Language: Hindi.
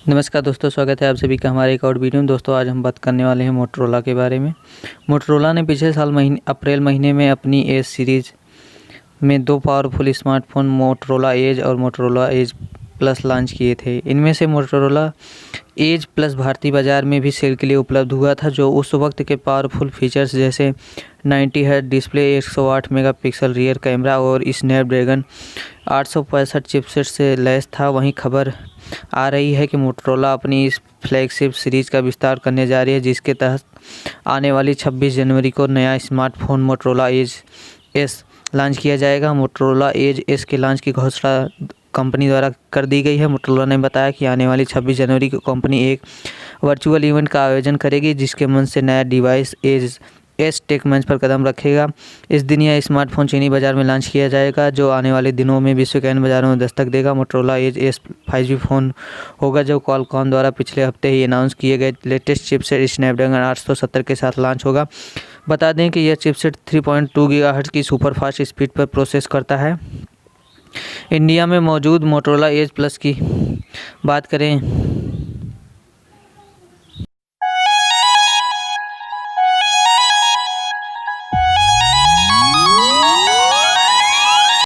नमस्कार दोस्तों, स्वागत है आप सभी का हमारे एक और वीडियो में। दोस्तों आज हम बात करने वाले हैं मोटरोला के बारे में। मोटरोला ने पिछले साल अप्रैल महीने में अपनी एज सीरीज़ में दो पावरफुल स्मार्टफोन मोटरोला एज और मोटरोला एज प्लस लॉन्च किए थे। इनमें से मोटरोला एज प्लस भारतीय बाज़ार में भी सेल के लिए उपलब्ध हुआ था, जो उस वक्त के पावरफुल फीचर्स जैसे 90 hertz display, 108 megapixel rear camera और स्नैपड्रैगन 865 चिपसेट से लैस था। वहीं खबर आ रही है कि मोटरोला अपनी इस फ्लैगशिप सीरीज़ का विस्तार करने जा रही है, जिसके तहत आने वाली 26 जनवरी को नया smartphone Motorola edge S launch किया जाएगा। मोटरोला एज एस के लॉन्च की घोषणा कंपनी द्वारा कर दी गई है। मोटरोला ने बताया कि आने वाली 26 जनवरी को कंपनी एक वर्चुअल इवेंट का आयोजन करेगी, जिसके मंच से नया डिवाइस एज एस टेक मंच पर कदम रखेगा। इस दिन यह स्मार्टफोन चीनी बाजार में लॉन्च किया जाएगा, जो आने वाले दिनों में विश्व के अन्य बाजारों में दस्तक देगा। Motorola edge S 5G phone होगा, जो क्वालकॉम द्वारा पिछले हफ्ते ही अनाउंस किए गए लेटेस्ट चिपसेट स्नैपड्रैगन 870 के साथ लॉन्च होगा। बता दें कि यह चिपसेट 3.2 गीगाहर्ट्ज़ की सुपर फास्ट स्पीड पर प्रोसेस करता है। इंडिया में मौजूद मोटरोला एज प्लस की बात करें